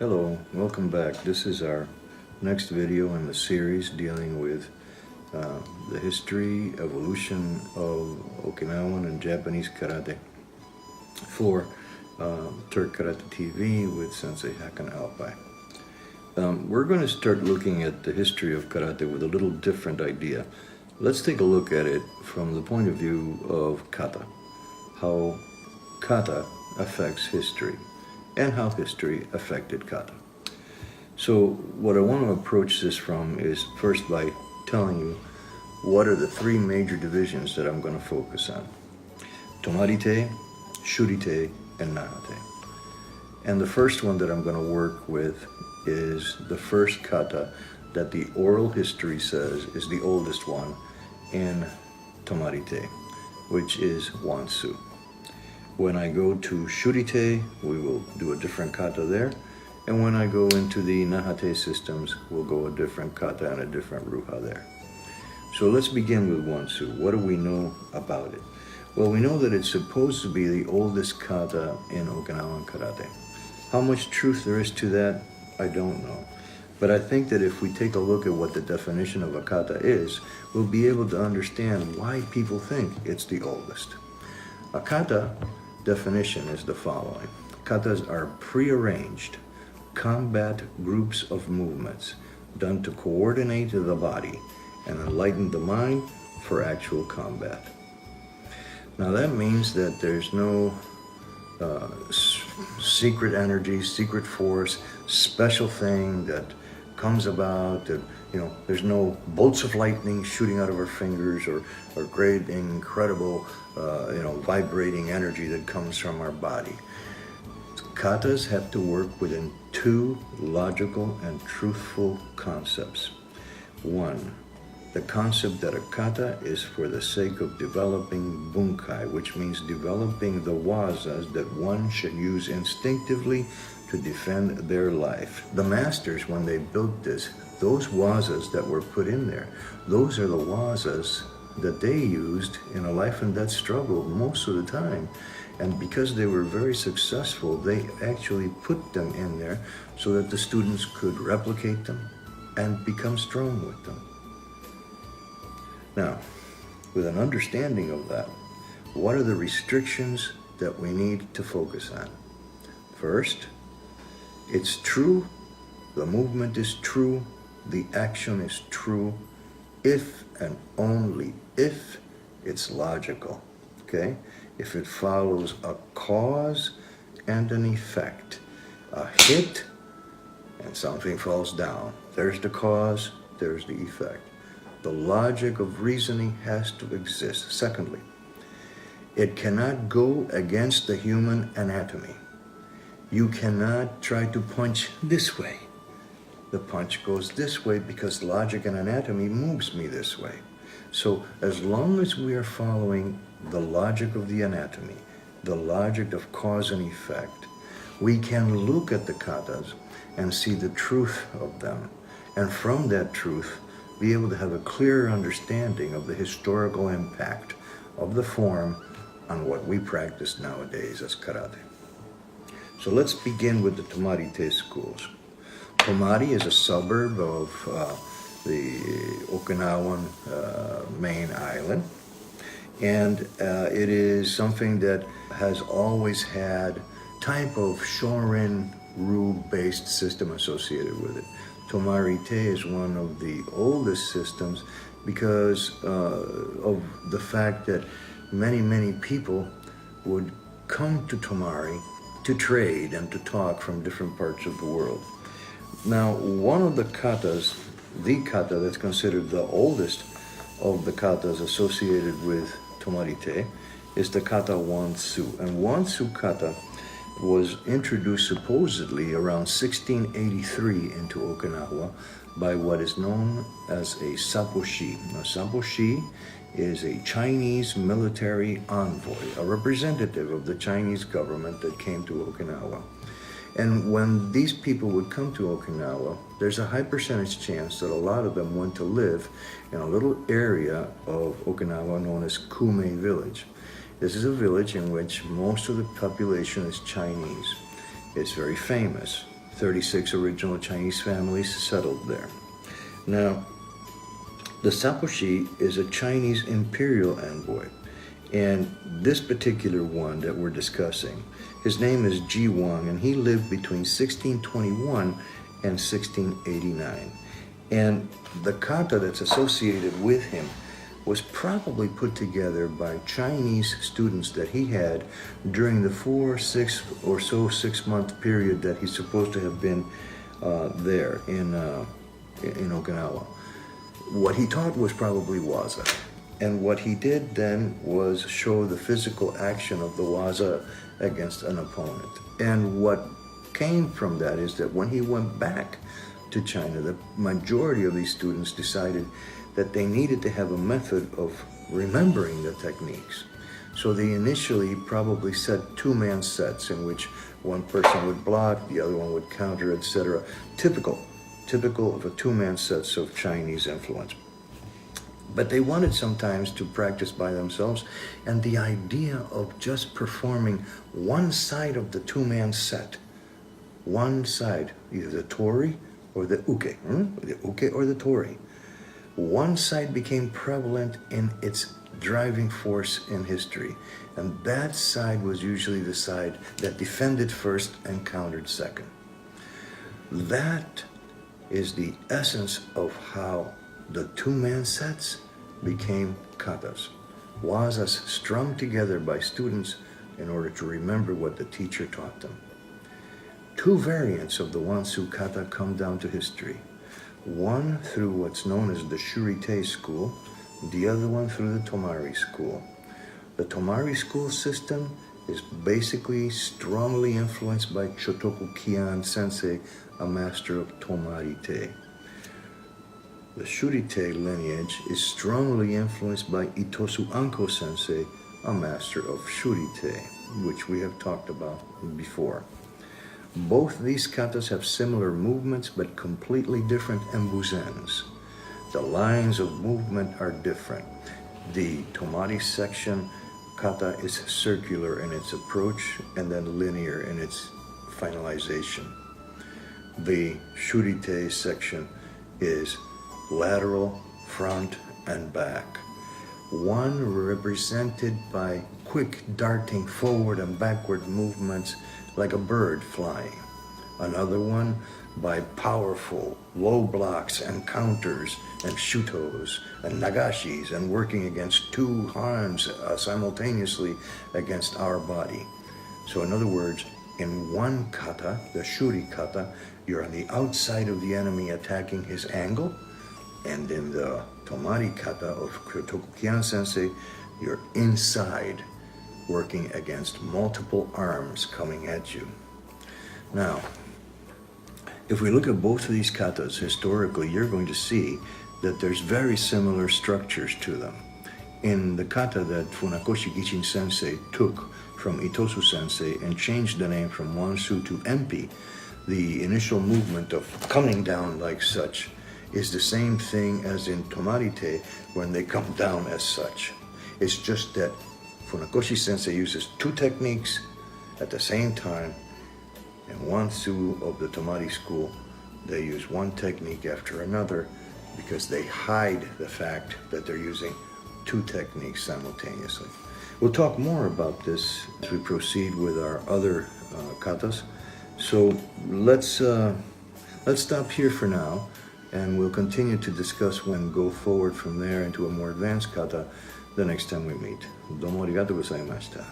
Hello, welcome back. This is our next video in the series dealing with the history, evolution of Okinawan and Japanese karate for Turk Karate TV with Sensei Albear. We're going to start looking at the history of karate with a little different idea. Let's take a look at it from the point of view of kata, how kata affects history, and how history affected kata. So what I want to approach this from is first by telling you what are the three major divisions that I'm going to focus on. Tomarite, Shurite, and Nahate. And the first one that I'm going to work with is the first kata that the oral history says is the oldest one in Tomarite, which is Wansu. When I go to Shurite, we will do a different kata there. And when I go into the Nahate systems, we'll go a different kata and a different ruha there. So let's begin with Wansu. What do we know about it? Well, we know that it's supposed to be the oldest kata in Okinawan Karate. How much truth there is to that, I don't know. But I think that if we take a look at what the definition of a kata is, we'll be able to understand why people think it's the oldest. A kata definition is the following. Katas are prearranged combat groups of movements done to coordinate the body and enlighten the mind for actual combat. Now that means that there's no secret energy, secret force, special thing that comes about, that, there's no bolts of lightning shooting out of our fingers or great, incredible, vibrating energy that comes from our body. Katas have to work within two logical and truthful concepts. One, the concept that a kata is for the sake of developing bunkai, which means developing the wazas that one should use instinctively to defend their life. The masters, when they built this, those wazas that were put in there, those are the wazas that they used in a life and death struggle most of the time. And because they were very successful, they actually put them in there so that the students could replicate them and become strong with them. Now, with an understanding of that, what are the restrictions that we need to focus on? First, it's true, the movement is true, the action is true, if and only if it's logical, okay? If it follows a cause and an effect, a hit and something falls down. There's the cause, there's the effect. The logic of reasoning has to exist. Secondly, it cannot go against the human anatomy. You cannot try to punch this way. The punch goes this way because logic and anatomy moves me this way. So as long as we are following the logic of the anatomy, the logic of cause and effect, we can look at the katas and see the truth of them. And from that truth, be able to have a clearer understanding of the historical impact of the form on what we practice nowadays as karate. So let's begin with the Tomarite schools. Tomari is a suburb of the Okinawan main island, and it is something that has always had type of Shorin Ryu based system associated with it. Tomarite is one of the oldest systems because of the fact that many people would come to Tomari to trade and to talk from different parts of the world. Now, one of the katas, the kata that's considered the oldest of the katas associated with Tomarite, is the kata Wansu. And Wansu kata was introduced supposedly around 1683 into Okinawa by what is known as a saposhi. Now, saposhi is a Chinese military envoy, a representative of the Chinese government that came to Okinawa. And when these people would come to Okinawa, there's a high percentage chance that a lot of them went to live in a little area of Okinawa known as Kume village. This is a village in which most of the population is Chinese. It's very famous 36 original Chinese families settled there. Now, the Saposhi is a Chinese imperial envoy, and this particular one that we're discussing, his name is Ji Wang, and he lived between 1621 and 1689. And the kata that's associated with him was probably put together by Chinese students that he had during the 6-month period that he's supposed to have been there in Okinawa. What he taught was probably waza. And what he did then was show the physical action of the waza against an opponent. And what came from that is that when he went back to China, the majority of these students decided that they needed to have a method of remembering the techniques. So they initially probably set two-man sets in which one person would block, the other one would counter, etc. Typical of a two-man sets of Chinese influence. But they wanted sometimes to practice by themselves, and the idea of just performing one side of the two-man set, one side, either the tori or the uke, or the tori. One side became prevalent in its driving force in history, and that side was usually the side that defended first and countered second. That is the essence of how the two-man sets became katas, wazas strung together by students in order to remember what the teacher taught them. Two variants of the Wansu kata come down to history. One through what's known as the Shurite school, the other one through the Tomari school. The Tomari school system is basically strongly influenced by Chotoku Kian Sensei, a master of Tomari-te. The Shurite lineage is strongly influenced by Itosu Anko Sensei, a master of Shurite, which we have talked about before. Both these katas have similar movements but completely different embuzens. The lines of movement are different. The Tomari section kata is circular in its approach and then linear in its finalization. The Shurite section is lateral, front, and back. One represented by quick darting forward and backward movements like a bird flying. Another one by powerful low blocks and counters and shutos and nagashis and working against two arms simultaneously against our body. So in other words, in one kata, the shuri kata, you're on the outside of the enemy attacking his angle, and in the Tomari kata of Chotoku Kian Sensei, you're inside working against multiple arms coming at you. Now, if we look at both of these katas historically, you're going to see that there's very similar structures to them. In the kata that Funakoshi Gichin Sensei took from Itosu Sensei and changed the name from Wansu to Empi, the initial movement of coming down like such is the same thing as in Tomari-te when they come down as such. It's just that Funakoshi Sensei uses two techniques at the same time. In Wansu of the Tomari school, they use one technique after another because they hide the fact that they're using two techniques simultaneously. We'll talk more about this as we proceed with our other katas. So let's stop here for now, and we'll continue to discuss when go forward from there into a more advanced kata the next time we meet. Domo arigatou gozaimashita.